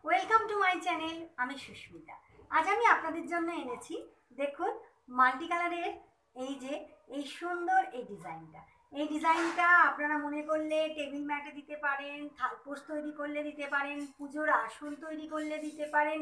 Welcome to my channel. আমি সুস্মিতা। আজ আমি আপনাদের জন্য এনেছি, দেখুন, মাল্টি কালারের এই সুন্দর এই ডিজাইনটা আপনারা মনে করলে টেবিল ম্যাটে দিতে পারেন, থালপোস তৈরি করলে দিতে পারেন, পুজোর আসন তৈরি করলে দিতে পারেন,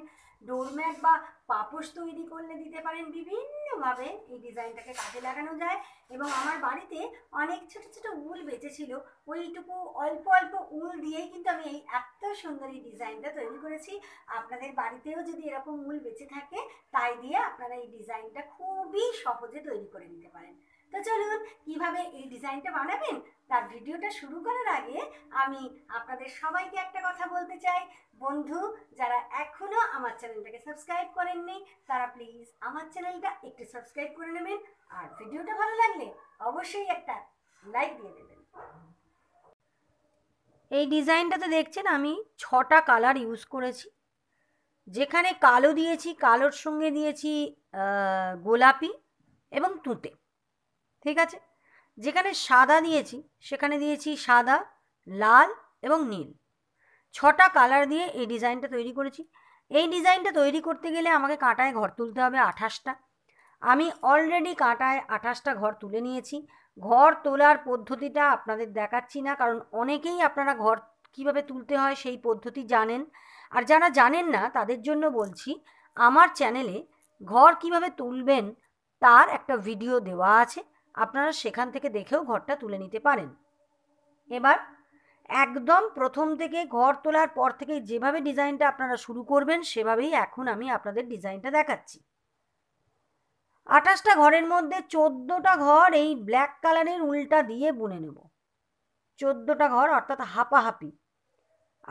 ডোরম্যাট বা পাপোশ তৈরি করলে দিতে পারেন। বিভিন্নভাবে এই ডিজাইনটাকে কাজে লাগানো যায়। এবং আমার বাড়িতে অনেক ছোট ছোট উল বেঁচেছিল, ওইটুকু অল্প অল্প উল দিয়েই কিন্তু আমি এই এত সুন্দর এই ডিজাইনটা তৈরি করেছি। আপনাদের বাড়িতেও যদি এরকম উল বেঁচে থাকে, তাই দিয়ে আপনারা এই ডিজাইনটা খুবই সহজে তৈরি করে নিতে পারেন। তো চলুন, কিভাবে এই ডিজাইনটা বানাবেন তার ভিডিওটা শুরু করার আগে আমি আপনাদের সবাইকে একটা কথা বলতে চাই। বন্ধু যারা এখনো আমার চ্যানেলটাকে সাবস্ক্রাইব করেননি, তারা প্লিজ আমার চ্যানেলটা একটু সাবস্ক্রাইব করে নেবেন। আর ভিডিওটা ভালো লাগলে অবশ্যই একটা লাইক দিয়ে দেবেন। এই ডিজাইনটাতে দেখছেন আমি 6টা কালার ইউজ করেছি। যেখানে কালো দিয়েছি, কালোর সঙ্গে দিয়েছি গোলাপি এবং তুঁতে, ঠিক আছে। যেখানে সাদা দিয়েছি সেখানে দিয়েছি সাদা, লাল এবং নীল। 6টা কালার দিয়ে এই ডিজাইনটা তৈরি করেছি। এই ডিজাইনটা তৈরি করতে গেলে আমাকে কাঁটায় ঘর তুলতে হবে 28টা। আমি অলরেডি কাঁটায় 28টা ঘর তুলে নিয়েছি। ঘর তোলার পদ্ধতিটা আপনাদের দেখাচ্ছি না, কারণ অনেকেই আপনারা ঘর কিভাবে তুলতে হয় সেই পদ্ধতি জানেন। আর যারা জানেন না তাদের জন্য বলছি, আমার চ্যানেলে ঘর কিভাবে তুলবেন তার একটা ভিডিও দেওয়া আছে, আপনারা সেখান থেকে দেখেও ঘরটা তুলে নিতে পারেন। এবার একদম প্রথম থেকে ঘর তোলার পর থেকে যেভাবে ডিজাইনটা আপনারা শুরু করবেন সেভাবেই এখন আমি আপনাদের ডিজাইনটা দেখাচ্ছি। 28টা ঘরের মধ্যে 14টা ঘর এই ব্ল্যাক কালারের উলটা দিয়ে বুনে নেব। 14টা ঘর অর্থাৎ হাপাহাপি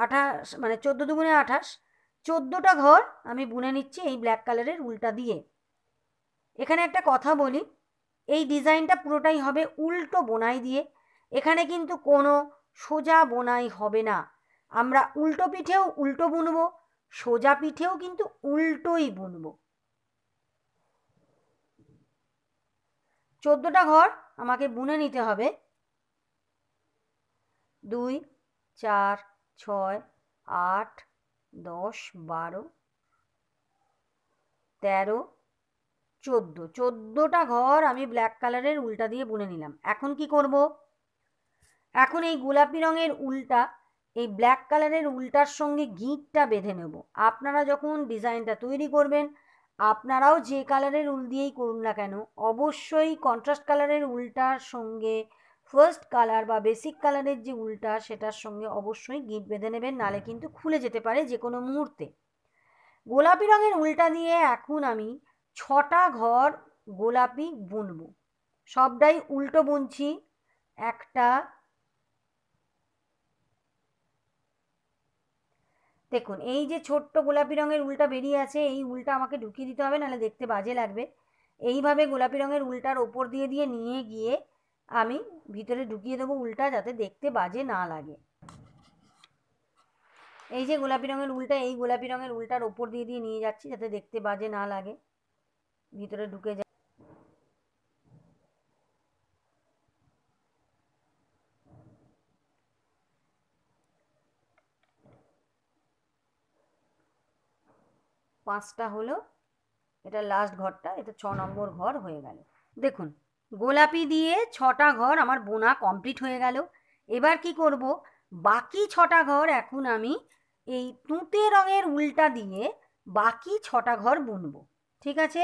28, মানে 14 দুগুণে 28, 14টা ঘর আমি বুনে নিচ্ছি এই ব্ল্যাক কালারের উলটা দিয়ে। এখানে একটা কথা বলি, এই ডিজাইনটা পুরোটাই হবে উল্টো বোনাই দিয়ে। এখানে কিন্তু কোনো সোজা বোনাই হবে না। আমরা উল্টো পিঠেও উল্টো বুনবো, সোজা পিঠেও কিন্তু উল্টোই বুনবো। 14টা ঘর আমাকে বুনে নিতে হবে। 2, 4, 6, 8, 10, 12, 13, 14। 14টা ঘর আমি ব্ল্যাক কালারের উলটা দিয়ে বুনে নিলাম। এখন কি করব? এখন এই গোলাপি রঙের উলটা এই ব্ল্যাক কালারের উলটার সঙ্গে গিঁটটা বেঁধে নেব। আপনারা যখন ডিজাইনটা তৈরি করবেন, আপনারাও যে কালারের উল দিয়েই করুন না কেন, অবশ্যই কন্ট্রাস্ট কালারের উলটার সঙ্গে ফার্স্ট কালার বা বেসিক কালারের যে উলটা সেটার সঙ্গে অবশ্যই গিঁট বেঁধে নেবেন, নালে কিন্তু খুলে যেতে পারে যে কোনো মুহূর্তে। গোলাপি রঙের উলটা দিয়ে এখন আমি 6টা ঘর গোলাপি বুনবো। সবটাই উল্টো বুনছি। একটা, দেখুন এই যে ছোট্ট গোলাপি রঙের উলটা বেরিয়ে আছে, এই উলটা আমাকে ঢুকিয়ে দিতে হবে, নাহলে দেখতে বাজে লাগবে। এইভাবে গোলাপি রঙের উলটার ওপর দিয়ে দিয়ে নিয়ে গিয়ে আমি ভিতরে ঢুকিয়ে দেবো উলটা, যাতে দেখতে বাজে না লাগে। এই যে গোলাপি রঙের উলটা, এই গোলাপি রঙের উলটার ওপর দিয়ে দিয়ে নিয়ে যাচ্ছি যাতে দেখতে বাজে না লাগে, ভিতরে ঢুকে যায়। পাঁচটা হলো, এটা লাস্ট ঘরটা, এটা 6 নম্বর ঘর হয়ে গেল। দেখুন, গোলাপি দিয়ে 6টা ঘর আমার বোনা কমপ্লিট হয়ে গেল। এবার কি করব, বাকি 6টা ঘর এখন আমি এই তুঁতে রঙের উলটা দিয়ে বাকি 6টা ঘর বুনবো, ঠিক আছে।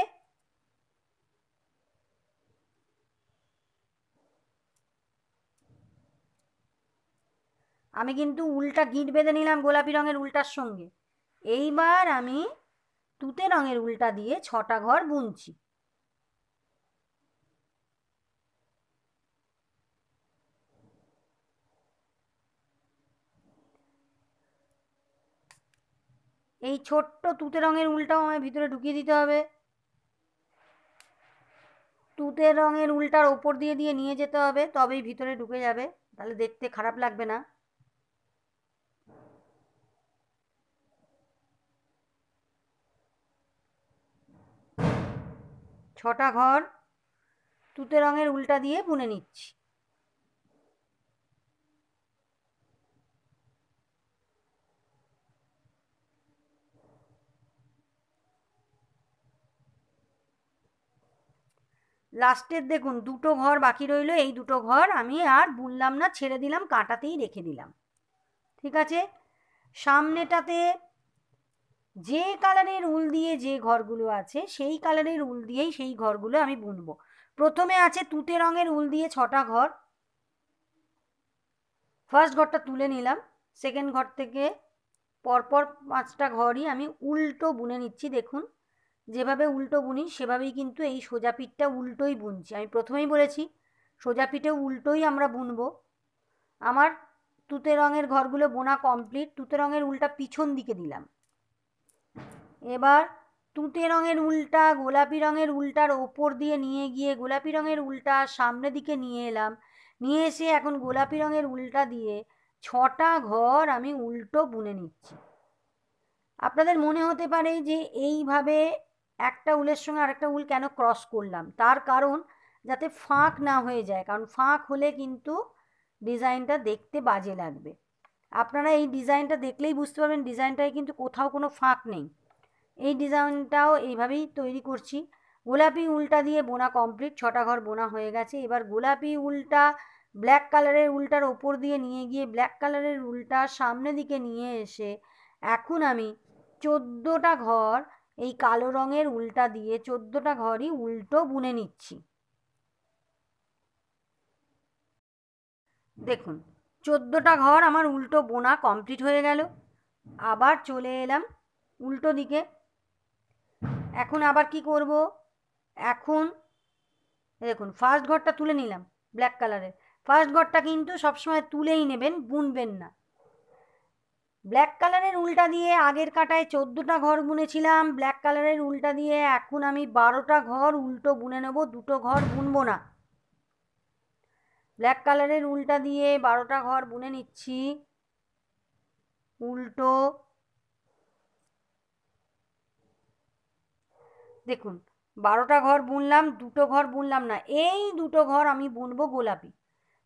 আমি কিন্তু উলটা গিঁট বেঁধে নিলাম গোলাপি রঙের উলটার সঙ্গে। এইবার আমি তুঁতে রঙের উলটা দিয়ে 6টা ঘর বুনছি। এই ছোট্ট তুঁতে রঙের উলটাও আমায় ভিতরে ঢুকিয়ে দিতে হবে। তুঁতে রঙের উলটার ওপর দিয়ে দিয়ে নিয়ে যেতে হবে, তবেই ভিতরে ঢুকে যাবে, তাহলে দেখতে খারাপ লাগবে না। 6টা ঘর তুঁতে রঙের উলটা দিয়ে বুনে নিচ্ছি। লাস্টের দেখুন দুটো ঘর বাকি রইলো, এই দুটো ঘর আমি আর বুনলাম না, ছেড়ে দিলাম, কাঁটাতেই রেখে দিলাম। ঠিক আছে, সামনেটাতে যে কালারের উল দিয়ে যে ঘরগুলো আছে সেই কালারের উল দিয়েই সেই ঘরগুলো আমি বুনবো। প্রথমে আছে তুতে রঙের উল দিয়ে 6টা ঘর। ফার্স্ট ঘরটা তুলে নিলাম, সেকেন্ড ঘর থেকে পরপর 5টা ঘরই আমি উল্টো বুনে নিচ্ছি। দেখুন যেভাবে উল্টো বুনি সেভাবেই কিন্তু এই সোজা পিঠটা উল্টোই বুনছি। আমি প্রথমেই বলেছি সোজা পিঠে উল্টোই আমরা বুনবো। আমার তুতে রঙের ঘরগুলো বোনা কমপ্লিট। তুতে রঙের উলটা পিছন দিকে দিলাম। এবার তুতে রঙের উলটা গোলাপি রঙের উলটার ওপর দিয়ে নিয়ে গিয়ে গোলাপি রঙের উলটা সামনের দিকে নিয়ে এলাম। নিয়ে এসে এখন গোলাপি রঙের উলটা দিয়ে 6টা ঘর আমি উল্টো বুনে নিচ্ছি। আপনাদের মনে হতে পারে যে এইভাবে একটা উলের সঙ্গে আরেকটা উল কেন ক্রস করলাম, তার কারণ যাতে ফাঁক না হয়ে যায়, কারণ ফাঁক হলে কিন্তু ডিজাইনটা দেখতে বাজে লাগবে। আপনারা এই ডিজাইনটা দেখলেই বুঝতে পারবেন ডিজাইনটায় কিন্তু কোথাও কোনো ফাঁক নেই। এই ডিজাইনটাও এইভাবেই তৈরি করছি। গোলাপি উলটা দিয়ে বোনা কমপ্লিট, 6টা ঘর বোনা হয়ে গেছে। এবার গোলাপি উলটা ব্ল্যাক কালারের উলটার ওপর দিয়ে নিয়ে গিয়ে ব্ল্যাক কালারের উলটা সামনে দিকে নিয়ে এসে এখন আমি 14টা ঘর এই কালো রঙের উলটা দিয়ে 14টা ঘরই উল্টো বুনে নিচ্ছি। দেখুন 14টা ঘর আমার উল্টো বোনা কমপ্লিট হয়ে গেল। আবার চলে এলাম উল্টো দিকে। এখন আবার কি করব, এখন দেখুন ফার্স্ট ঘরটা তুলে নিলাম ব্ল্যাক কালারের। ফার্স্ট ঘরটা কিন্তু সবসময় তুলেই নেবেন, বুনবেন না। ব্ল্যাক কালারের উলটা দিয়ে আগের কাটায় 14টা ঘর বুনেছিলাম, ব্ল্যাক কালারের উলটা দিয়ে এখন আমি 12টা ঘর উল্টো বুনে নেব, দুটো ঘর বুনবো না। ব্ল্যাক কালারের উলটা দিয়ে 12টা ঘর বুনে নিচ্ছি উল্টো। দেখুন 12টা ঘর বুনলাম, দুটো ঘর বুনলাম না, এই দুটো ঘর আমি বুনবো গোলাপি।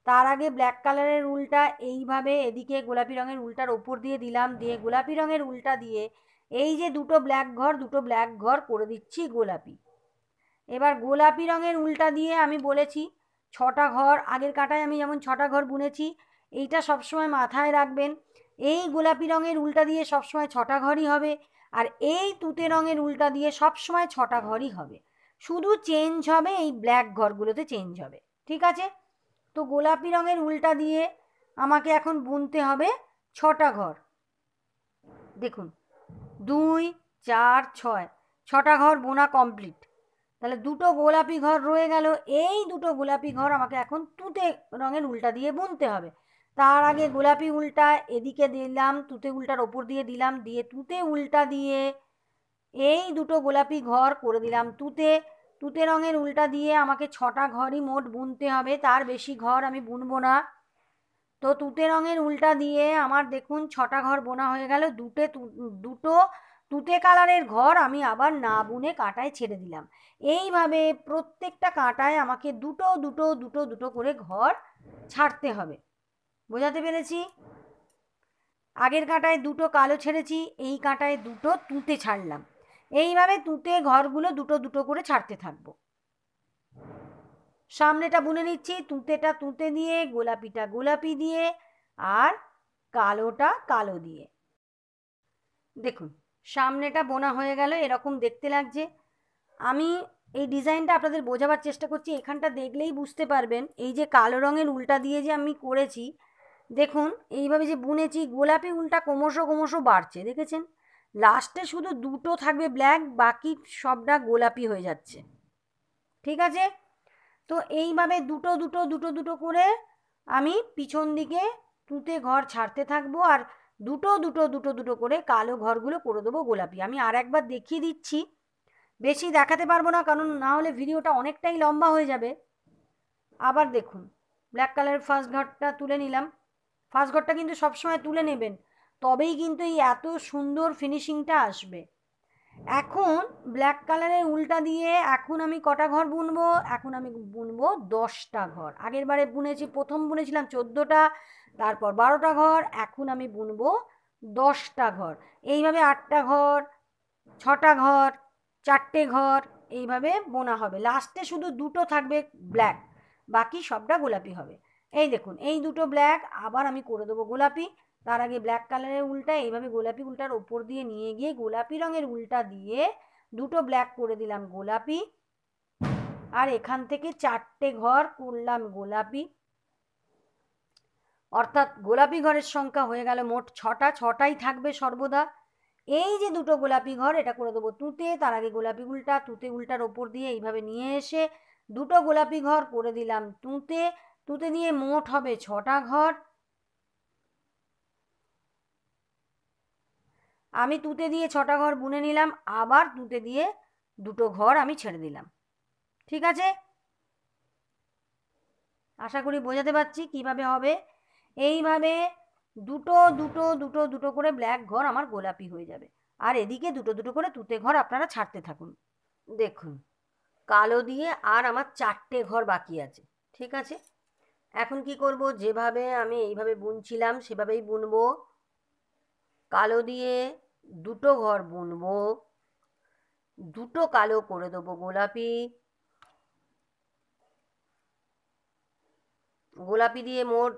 তার আগে ব্ল্যাক কালারের উলটা এইভাবে এদিকে গোলাপি রঙের উলটার ওপর দিয়ে দিলাম, দিয়ে গোলাপি রঙের উলটা দিয়ে এই যে দুটো ব্ল্যাক ঘর করে দিচ্ছি গোলাপি। এবার গোলাপি রঙের উলটা দিয়ে আমি বলেছি 6টা ঘর, আগের কাটায় আমি যেমন 6টা ঘর বুনেছি, এইটা সবসময় মাথায় রাখবেন। এই গোলাপি রঙের উলটা দিয়ে সবসময় 6টা ঘরই হবে, আর এই তুতে রঙের উলটা দিয়ে সবসময় 6টা ঘরই হবে। শুধু চেঞ্জ হবে এই ব্ল্যাক ঘরগুলোতে চেঞ্জ হবে। ঠিক আছে, তো গোলাপি রঙের উলটা দিয়ে আমাকে এখন বুনতে হবে 6টা ঘর। দেখুন 2 4 6, 6টা ঘর বোনা কমপ্লিট। তাহলে দুটো গোলাপি ঘর রয়ে গেল, এই দুটো গোলাপি ঘর আমাকে এখন তুতে রঙের উলটা দিয়ে বুনতে হবে। তার আগে গোলাপি উলটা এদিকে দিলাম, তুতে উলটার ওপর দিয়ে দিলাম, দিয়ে তুতে উলটা দিয়ে এই দুটো গোলাপি ঘর করে দিলাম তুতে। তুতে রঙের উলটা দিয়ে আমাকে 6টা ঘরই মোট বুনতে হবে, তার বেশি ঘর আমি বুনবো না। তো তুতে রঙের উলটা দিয়ে আমার দেখুন 6টা ঘর বোনা হয়ে গেল। দুটো তুতে কালারের ঘর আমি আবার না বুনে কাঁটায় ছেড়ে দিলাম। এইভাবে প্রত্যেকটা কাঁটায় আমাকে দুটো দুটো দুটো দুটো করে ঘর ছাড়তে হবে। বোঝাতে পেরেছি? আগের কাঁটায় দুটো কালো ছেড়েছি, এই কাঁটায় দুটো তুতে ছাড়লাম। এইভাবে তুতে ঘরগুলো দুটো দুটো করে ছাড়তে থাকবো। সামনেটা বুনে নিচ্ছি, তুতেটা তুতে দিয়ে, গোলাপিটা গোলাপি দিয়ে, আর কালোটা কালো দিয়ে। দেখুন সামনেটা বোনা হয়ে গেল, এরকম দেখতে লাগছে। আমি এই ডিজাইনটা আপনাদের বোঝাবার চেষ্টা করছি, এখানটা দেখলেই বুঝতে পারবেন। এই যে কালো রঙের উলটা দিয়ে যে আমি করেছি, দেখুন এইভাবে যে বুনেছি, গোলাপি উলটা ক্রমশ ক্রমশ বাড়ছে, দেখেছেন? লাস্টে শুধু দুটো থাকবে ব্ল্যাক, বাকি সবটা গোলাপি হয়ে যাচ্ছে। ঠিক আছে, তো এইভাবে দুটো দুটো দুটো দুটো করে আমি পিছন দিকে তুতে ঘর ছাড়তে থাকবো, আর দুটো দুটো দুটো দুটো করে কালো ঘরগুলো করে দেবো গোলাপি। আমি আর একবার দেখিয়ে দিচ্ছি, বেশি দেখাতে পারবো না কারণ না হলে ভিডিওটা অনেকটাই লম্বা হয়ে যাবে। আবার দেখুন ব্ল্যাক কালারের ফার্স্ট ঘরটা তুলে নিলাম। ফার্স্ট ঘরটা কিন্তু সবসময় তুলে নেবেন, তবেই কিন্তু এই এত সুন্দর ফিনিশিংটা আসবে। এখন ব্ল্যাক কালারের উলটা দিয়ে এখন আমি কটা ঘর বুনবো? এখন আমি বুনবো 10টা ঘর। আগের বারে বুনেছি, প্রথম বুনেছিলাম 14টা, তারপর 12টা ঘর, এখন আমি বুনবো 10টা ঘর। এইভাবে 8টা ঘর, 6টা ঘর, 4টে ঘর, এইভাবে বোনা হবে। লাস্টে শুধু দুটো থাকবে ব্ল্যাক, বাকি সবটা গোলাপি হবে। এই দেখুন এই দুটো ব্ল্যাক, আবার আমি করে দেবো গোলাপি। তার আগে ব্ল্যাক কালারের উল্টা এইভাবে গোলাপি উল্টার ওপর দিয়ে নিয়ে গিয়ে গোলাপি রঙের উল্টা দিয়ে দুটো ব্ল্যাক করে দিলাম গোলাপি, আর এখান থেকে 4টে ঘর করলাম গোলাপি, অর্থাৎ গোলাপি ঘরের সংখ্যা হয়ে গেল মোট 6টা, 6টাই থাকবে সর্বদা। এই যে দুটো গোলাপি ঘর এটা করে দেবো তুঁতে, তার আগে গোলাপি উল্টা, তুঁতে উল্টার ওপর দিয়ে এইভাবে নিয়ে এসে দুটো গোলাপি ঘর করে দিলাম তুঁতে, তুঁতে দিয়ে মোট হবে 6টা ঘর। আমি তুঁতে দিয়ে 6টা ঘর বুনে নিলাম, আবার তুঁতে দিয়ে দুটো ঘর আমি ছেড়ে দিলাম। ঠিক আছে, আশা করি বোঝাতে পারছি কিভাবে হবে। এইভাবে দুটো দুটো দুটো দুটো করে ব্ল্যাক ঘর আমার গোলাপি হয়ে যাবে, আর এদিকে দুটো দুটো করে তুঁতে ঘর আপনারা ছাড়তে থাকুন। দেখুন কালো দিয়ে আর আমার 4টে ঘর বাকি আছে। ঠিক আছে, এখন কি করব, যেভাবে আমি এইভাবে বুনছিলাম সেভাবেই বুনবো। কালো দিয়ে দুটো ঘর বুনবো, দুটো কালো করে দেবো গোলাপি, গোলাপি দিয়ে মোট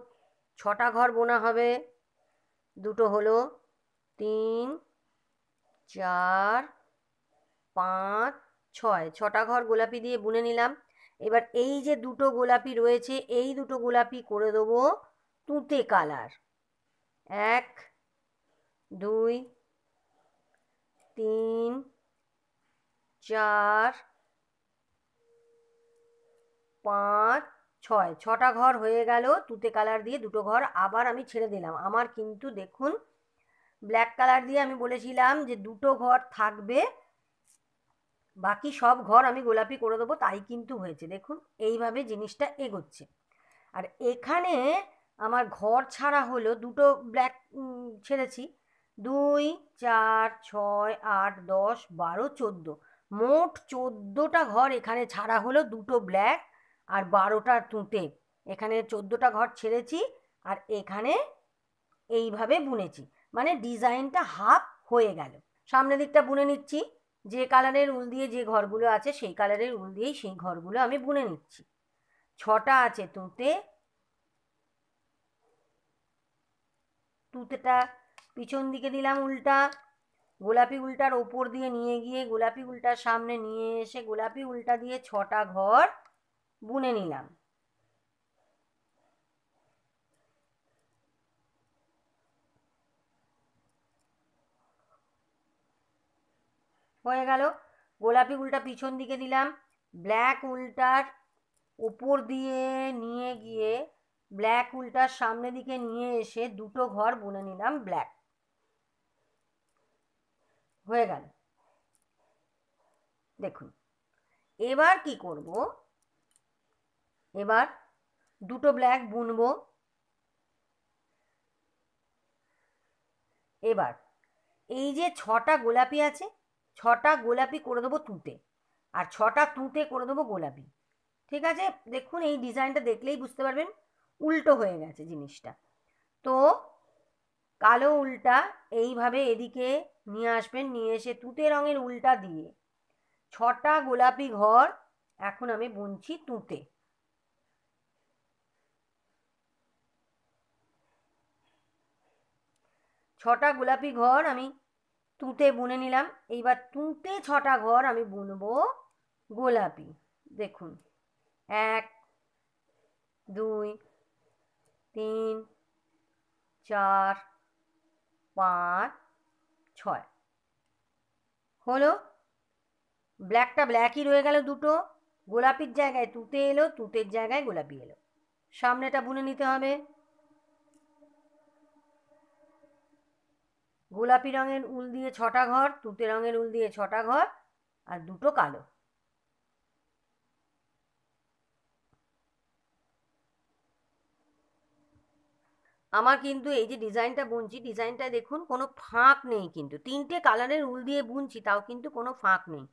6টা ঘর বোনা হবে। দুটো হলো 3 4 5 6, 6টা ঘর গোলাপি দিয়ে বুনে নিলাম। এবার এই যে দুটো গোলাপি রয়েছে এই দুটো গোলাপি করে দেবো তুঁতে কালার। 1 2 3 4 5 6, 6টা ঘর হয়ে গেল তুঁতে কালার দিয়ে দুটো ঘর। আবার আমি ছেড়ে দিলাম। আমার কিন্তু দেখুন ব্ল্যাক কালার দিয়ে আমি বলেছিলাম যে দুটো ঘর থাকবে, বাকি সব ঘর আমি গোলাপি করে দেবো, তাই কিন্তু হয়েছে। দেখুন এইভাবে জিনিসটা এগোচ্ছে। আর এখানে আমার ঘর ছাড়া হলো দুটো ব্ল্যাক ছেড়েছি, 2 4 6 8 10 12 14, মোট 14টা ঘর এখানে ছাড়া হলো দুটো ব্ল্যাক আর 12টা তুঁতে। এখানে 14টা ঘর ছেড়েছি আর এখানে এইভাবে বুনেছি, মানে ডিজাইনটা হাফ হয়ে গেল। সামনের দিকটা বুনে নিচ্ছি, যে কালারের উল দিয়ে যে ঘরগুলো আছে সেই কালারের উল দিয়েই সেই ঘরগুলো আমি বুনে নিচ্ছি। 6টা আছে তুঁতে, তুঁতেটা পিছন দিকে দিলাম উল্টা, গোলাপি উল্টার ওপর দিয়ে নিয়ে গিয়ে গোলাপি উল্টার সামনে নিয়ে এসে গোলাপি উল্টা দিয়ে 6টা ঘর বুনে নিলাম। হয়ে গেল। গোলাপি উল্টা পিছন দিকে দিলাম, ব্ল্যাক উল্টার ওপর দিয়ে নিয়ে গিয়ে ব্ল্যাক উল্টার সামনে দিকে নিয়ে এসে দুটো ঘর বুনে নিলাম ব্ল্যাক। হয়ে গেল। দেখুন এবার কি করব, এবার দুটো ব্ল্যাক বুনবো। এবার এই যে 6টা গোলাপি আছে 6টা গোলাপি করে দেবো তুঁতে, আর 6টা তুঁতে করে দেবো গোলাপি। ঠিক আছে, দেখুন এই ডিজাইনটা দেখলেই বুঝতে পারবেন উল্টো হয়ে গেছে জিনিসটা। তো কালো উল্টা এইভাবে এদিকে নিয়ে আসবেন, নিয়ে এসে তুঁতে রঙের উল্টা দিয়ে 6টা গোলাপি ঘর এখন আমি বুনছি তুঁতে। ছটা গোলাপি ঘর আমি তুঁতে বুনে নিলাম। এইবার তুঁতে 6টা ঘর আমি বুনবো গোলাপি। দেখুন 1 2 3 4 5 6 হলো। ব্ল্যাকটা ব্ল্যাকই রয়ে গেল দুটো, গোলাপির জায়গায় তুঁতে এলো, তুঁতের জায়গায় গোলাপি এলো। সামনেটা বুনে নিতে হবে। গোলাপি রঙের উল দিয়ে 6টা ঘর, তুঁতে রঙের উল দিয়ে 6টা ঘর, আর দুটো কালো। আমার কিন্তু এই যে ডিজাইনটা বুনছি ডিজাইনটা দেখুন কোনো ফাঁক নেই, কিন্তু 3টে কালারের উল দিয়ে বুনছি তাও কিন্তু কোনো ফাঁক নেই,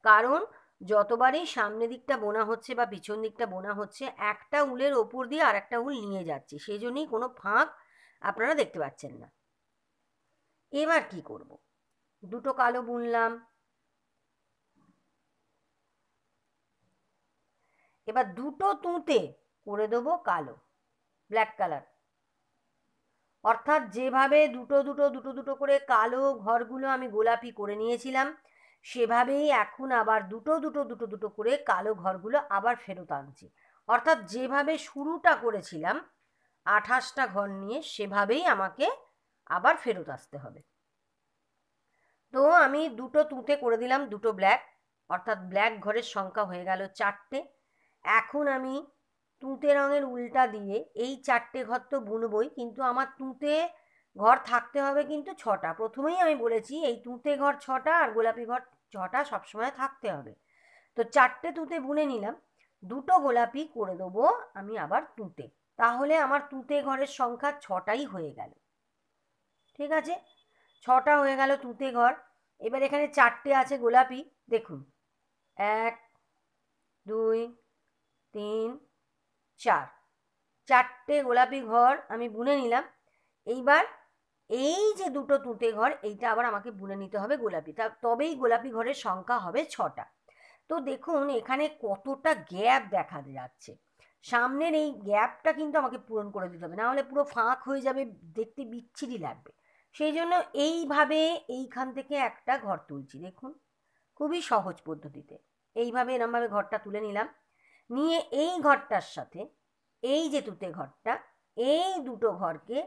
কারণ যতবারই সামনের দিকটা বোনা হচ্ছে বা পিছন দিকটা বোনা হচ্ছে একটা উলের ওপর দিয়ে আর একটা উল নিয়ে যাচ্ছি, সেই জন্যই কোনো ফাঁক আপনারা দেখতে পাচ্ছেন না। এবার কি করব, দুটো কালো বুনলাম, এবার দুটো তুঁতে করে দেবো কালো, ব্ল্যাক কালার। অর্থাৎ যেভাবে দুটো দুটো দুটো দুটো করে কালো ঘরগুলো আমি গোলাপি করে নিয়েছিলাম, সেভাবেই এখন আবার দুটো দুটো দুটো দুটো করে কালো ঘরগুলো আবার ফেরত আনছি। অর্থাৎ যেভাবে শুরুটা করেছিলাম 28টা ঘর নিয়ে, সেভাবেই আমাকে আবার ফেরত আসতে হবে। তো আমি দুটো তুঁতে করে দিলাম, দুটো ব্ল্যাক, অর্থাৎ ব্ল্যাক ঘরের সংখ্যা হয়ে গেল 4টে। এখন আমি তুঁতে রঙের উল্টা দিয়ে এই 4টে ঘর তো বুনবই, কিন্তু আমার তুঁতে ঘর থাকতে হবে কিন্তু 6টা। প্রথমেই আমি বলেছি এই তুঁতে ঘর 6টা আর গোলাপি ঘর 6টা সবসময় থাকতে হবে। তো 4টে তুঁতে বুনে নিলাম, দুটো গোলাপি করে দেবো আমি আবার তুঁতে। তাহলে আমার তুঁতে ঘরের সংখ্যা 6টাই হয়ে গেল। ঠিক আছে, 6টা হয়ে গেল তুঁতে ঘর। এবার এখানে 4টে আছে গোলাপি, দেখুন 1 2 3 4, 4টে গোলাপি ঘর আমি বুনে নিলাম। এইবার এই যে দুটো তুঁতে ঘর, এইটা আবার আমাকে বুনে নিতে হবে গোলাপি, তবেই গোলাপি ঘরের সংখ্যা হবে 6টা। তো দেখুন এখানে কতটা গ্যাপ দেখা যাচ্ছে, সামনের এই গ্যাপটা কিন্তু আমাকে পূরণ করে দিতে হবে, নাহলে পুরো ফাঁক হয়ে যাবে, দেখতে বিচ্ছিরি লাগবে। সেই জন্য এইভাবে এইখান থেকে একটা ঘর তুলছি, দেখুন খুবই সহজ পদ্ধতিতে এইভাবে এরমভাবে ঘরটা তুলে নিলাম। নিয়ে এই ঘরটার সাথে এই যে তুঁতে ঘরটা, এই দুটো ঘরকে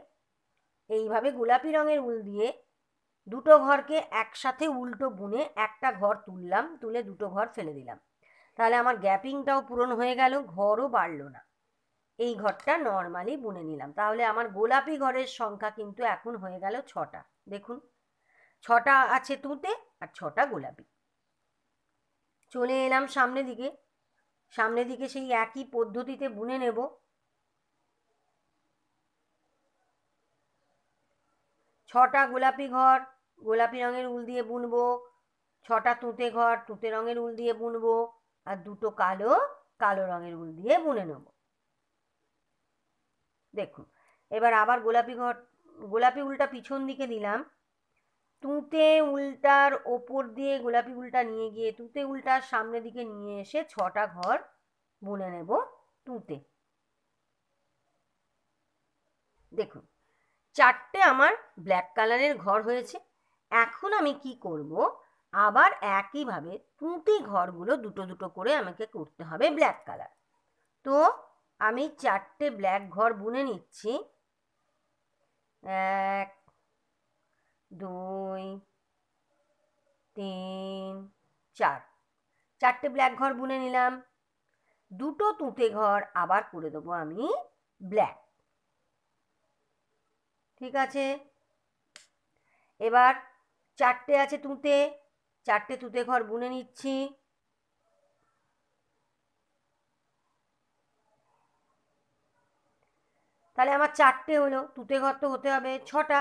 এইভাবে গোলাপি রঙের উল দিয়ে দুটো ঘরকে একসাথে উল্টো বুনে একটা ঘর তুললাম, তুলে দুটো ঘর ফেলে দিলাম। তাহলে আমার গ্যাপিংটাও পূরণ হয়ে গেল, ঘরও বাড়লো না। এই ঘরটা নর্মালি বুনে নিলাম, তাহলে আমার গোলাপি ঘরের সংখ্যা কিন্তু এখন হয়ে গেল 6টা। দেখুন 6টা আছে তুঁতে আর 6টা গোলাপি। চলে এলাম সামনের দিকে, সামনের দিকে সেই একই পদ্ধতিতে বুনে নেব। 6টা গোলাপি ঘর গোলাপি রঙের উল দিয়ে বুনবো, 6টা তুঁতে ঘর তুঁতে রঙের উল দিয়ে বুনবো, আর দুটো কালো কালো রঙের উল দিয়ে বুনে নেব। দেখুন এবার আবার গোলাপি উলটা পিছন দিকে দিলাম, তুঁতে উলটার ওপর দিয়ে গোলাপি উলটা নিয়ে গিয়ে তুঁতে উলটার সামনের দিকে নিয়ে এসে 6টা ঘর বুনে নেব তুঁতে। দেখুন 4টে আমার ব্ল্যাক কালারের ঘর হয়েছে। এখন আমি কি করব, আবার একইভাবে তুঁতে ঘরগুলো দুটো দুটো করে আমাকে করতে হবে ব্ল্যাক কালার। তো আমি 4টে ব্ল্যাক ঘর বুনে নিচ্ছি, 1 2 3 4, 4টে ব্ল্যাক ঘর বুনে নিলাম। দুটো তুঁতে ঘর আবার করে দেবো আমি ব্ল্যাক। ঠিক আছে, এবার 4টে আছে তুঁতে, 4টে তুঁতে ঘর বুনে নিচ্ছি। তাহলে আমার 4টে হলো, তুঁতে ঘর তো হতে হবে 6টা।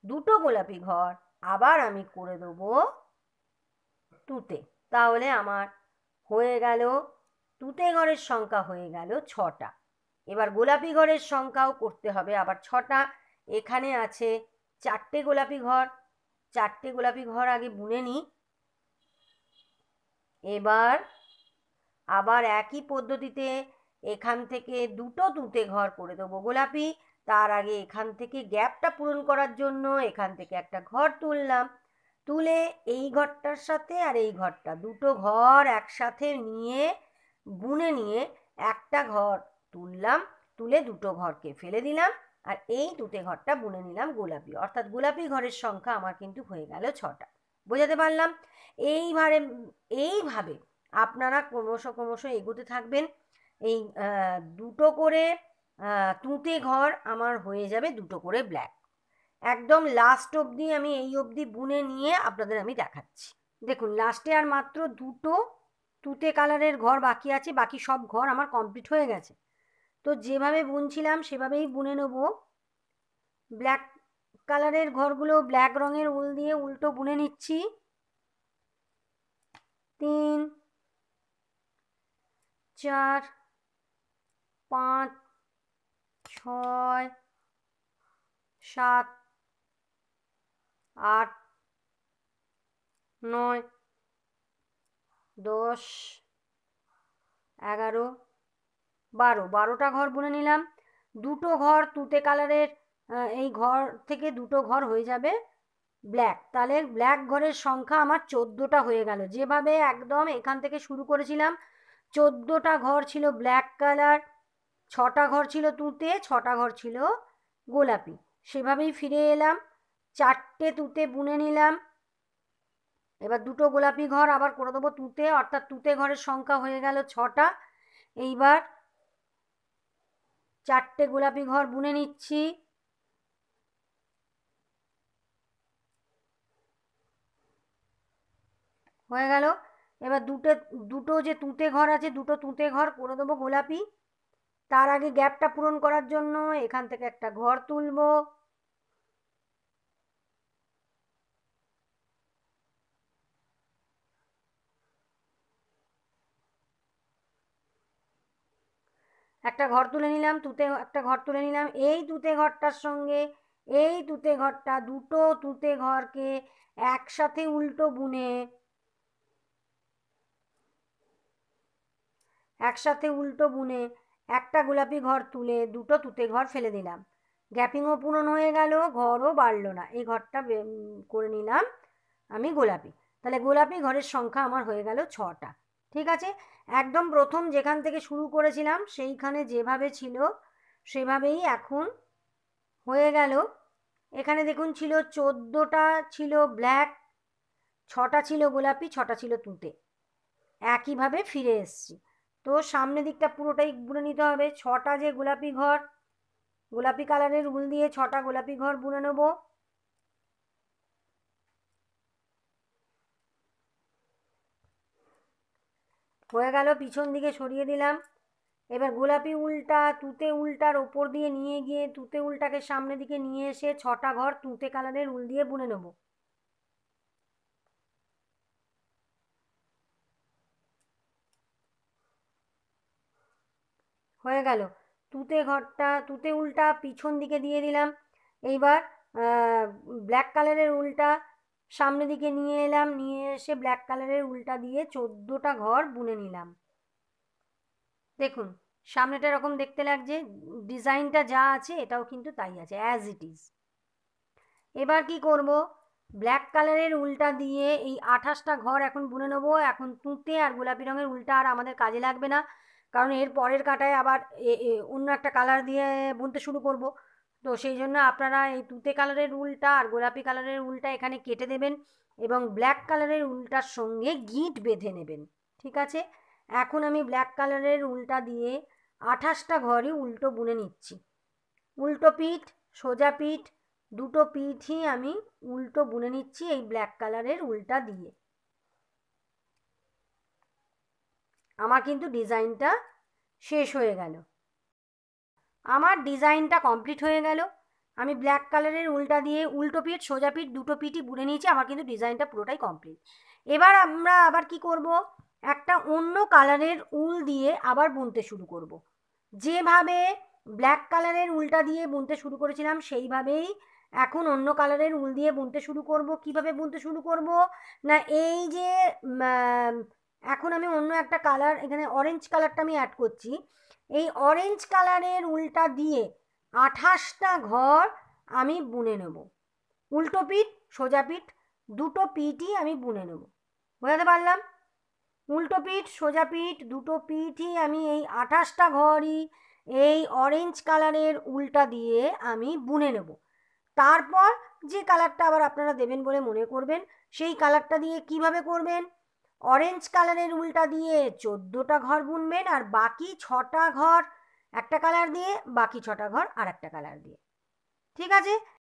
দুটো গোলাপি ঘর আবার আমি করে দেবো তুঁতে, তাহলে আমার হয়ে গেল তুঁতে ঘরের সংখ্যা হয়ে গেল 6টা। এবার গোলাপি ঘরের সংখ্যাও করতে হবে আবার 6টা। এখানে আছে 4টে গোলাপি ঘর, 4টে গোলাপি ঘর আগে বুনে নিই। এবার আবার একই পদ্ধতিতে এখান থেকে দুটো তুঁতে ঘর করে দেবো গোলাপি। তার আগে এখান থেকে গ্যাপটা পূরণ করার জন্য এখান থেকে একটা ঘর তুললাম, তুলে এই ঘরটার সাথে আর এই ঘরটা দুটো ঘর একসাথে নিয়ে বুনে নিয়ে একটা ঘর তুললাম, তুলে দুটো ঘরকে ফেলে দিলাম, আর এই তুঁতে ঘরটা বুনে নিলাম গোলাপি। অর্থাৎ গোলাপি ঘরের সংখ্যা আমার কিন্তু হয়ে গেল 6টা। বোঝাতে পারলাম? এইভাবে আপনারা ক্রমশ এগোতে থাকবেন। এই দুটো করে তুঁতে ঘর আমার হয়ে যাবে দুটো করে ব্ল্যাক। একদম লাস্ট অবধি আমি এই অবধি বুনে নিয়ে আপনাদের আমি দেখাচ্ছি। দেখুন লাস্টে আর মাত্র দুটো তুঁতে কালারের ঘর বাকি আছে, বাকি সব ঘর আমার কমপ্লিট হয়ে গেছে। তো যেভাবে বুনছিলাম সেভাবেই বুনে নেব। ব্ল্যাক কালারের ঘরগুলো ব্ল্যাক রঙের উল দিয়ে উল্টো বুনে নিচ্ছি। 3 4 5 6 7 8 9 10 11 12টা ঘর বুনে নিলাম। দুটো ঘর তুতে কালারের, এই ঘর থেকে দুটো ঘর হয়ে যাবে ব্ল্যাক, তাহলে ব্ল্যাক ঘরের সংখ্যা আমার 14টা হয়ে গেল। যেভাবে একদম এখান থেকে শুরু করেছিলাম 14টা ঘর ছিল ব্ল্যাক কালার, 6টা ঘর ছিল তুতে, 6টা ঘর ছিল গোলাপি, সেভাবেই ফিরে এলাম। 4টে তুতে বুনে নিলাম। এবার দুটো গোলাপি ঘর আবার করে দেবো তুতে, অর্থাৎ তুতে ঘরের সংখ্যা হয়ে গেল 6টা। এইবার 4টে গোলাপি ঘর বুনে নিচ্ছি। হয়ে গেল। এবার দুটো যে তুতে ঘর আছে, দুটো তুতে ঘর করে দেবো গোলাপি। তার আগে গ্যাপটা পূরণ করার জন্য এখান থেকে একটা ঘর তুলবো। একটা ঘর তুলে নিলাম, তুতে একটা ঘর তুলে নিলাম। এই তুতে ঘরটার সঙ্গে এই তুতে ঘরটা, দুটো তুতে ঘরকে একসাথে উল্টো বুনে একটা গোলাপি ঘর তুলে দুটো তুতে ঘর ফেলে দিলাম। গ্যাপিংও পূরণ হয়ে গেল, ঘরও বাড়লো না। এই ঘরটা করে নিলাম আমি গোলাপি। তাহলে গোলাপি ঘরের সংখ্যা আমার হয়ে গেল 6টা। ঠিক আছে, একদম প্রথম যেখান থেকে শুরু করেছিলাম সেইখানে যেভাবে ছিল সেভাবেই এখন হয়ে গেল। এখানে দেখুন ছিল 14টা ছিল ব্ল্যাক, 6টা ছিল গোলাপি, 6টা ছিল তুতে। একইভাবে ফিরে এসছি। তো সামনের দিকটা পুরোটাই বুনে নিতে হবে। 6টা যে গোলাপি ঘর, গোলাপি কালারের উল দিয়ে 6টা গোলাপি ঘর বুনে নেব। হয়ে গেল, পিছন দিকে সরিয়ে দিলাম। এবার গোলাপি উলটা তুতে উলটার ওপর দিয়ে নিয়ে গিয়ে তুতে উলটাকে সামনের দিকে নিয়ে এসে 6টা ঘর তুতে কালারের উল দিয়ে বুনে নেব। হয়ে গেল, তুতে উলটা পিছন দিকে দিয়ে দিলাম। এইবার ব্ল্যাক কালারের উলটা সামনের দিকে নিয়ে এলাম, নিয়ে এসে ব্ল্যাক কালারের উলটা দিয়ে 14টা ঘর বুনে নিলাম। দেখুন সামনেটা এরকম দেখতে লাগছে, ডিজাইনটা যা আছে এটাও কিন্তু তাই আছে, অ্যাজ ইট ইজ। এবার কি করব, ব্ল্যাক কালারের উলটা দিয়ে এই 28টা ঘর এখন বুনে নেবো। এখন তুঁতে আর গোলাপি রঙের উলটা আর আমাদের কাজে লাগবে না, কারণ এর পরের কাটায় আবার অন্য একটা কালার দিয়ে বুনতে শুরু করব। তো সেই জন্য আপনারা এই তুঁতে কালারের উলটা আর গোলাপি কালারের উলটা এখানে কেটে দেবেন এবং ব্ল্যাক কালারের উলটার সঙ্গে গিঁট বেঁধে নেবেন। ঠিক আছে, এখন আমি ব্ল্যাক কালারের উলটা দিয়ে 28টা ঘরই উল্টো বুনে নিচ্ছি। উল্টো পিঠ সোজা পিঠ দুটো পিঠই আমি উল্টো বুনে নিচ্ছি এই ব্ল্যাক কালারের উলটা দিয়ে। আমার কিন্তু ডিজাইনটা শেষ হয়ে গেল। আমার ডিজাইনটা কমপ্লিট হয়ে গেল। আমি ব্ল্যাক কালারের উলটা দিয়ে উল্টো পিঠ সোজা পিঠ দুটো পিঠই বুনে নিয়েছি। আমার কিন্তু ডিজাইনটা পুরোটাই কমপ্লিট। এবার আমরা আবার কি করব, একটা অন্য কালারের উল দিয়ে আবার বুনতে শুরু করব। যেভাবে ব্ল্যাক কালারের উলটা দিয়ে বুনতে শুরু করেছিলাম সেইভাবেই এখন অন্য কালারের উল দিয়ে বুনতে শুরু করব। কিভাবে বুনতে শুরু করব না, এই যে এখন আমি অন্য একটা কালার, এখানে অরেঞ্জ কালারটা আমি অ্যাড করছি। এই অরেঞ্জ কালারের উলটা দিয়ে 28টা ঘর আমি বুনে নেব। উল্টো পিঠ সোজা পিঠ দুটো পিঠই আমি বুনে নেব। বোঝাতে পারলাম? উল্টো পিঠ সোজা পিঠ দুটো পিঠই আমি এই 28টা ঘরই এই অরেঞ্জ কালারের উলটা দিয়ে আমি বুনে নেব। তারপর যে কালারটা আবার আপনারা দেবেন বলে মনে করবেন সেই কালারটা দিয়ে কিভাবে করবেন, অরেঞ্জ কালারের উলটা দিয়ে 14টা ঘর বুনবেন আর বাকি 6টা ঘর একটা কালার দিয়ে, বাকি 6টা ঘর আর একটা কালার দিয়ে। ঠিক আছে,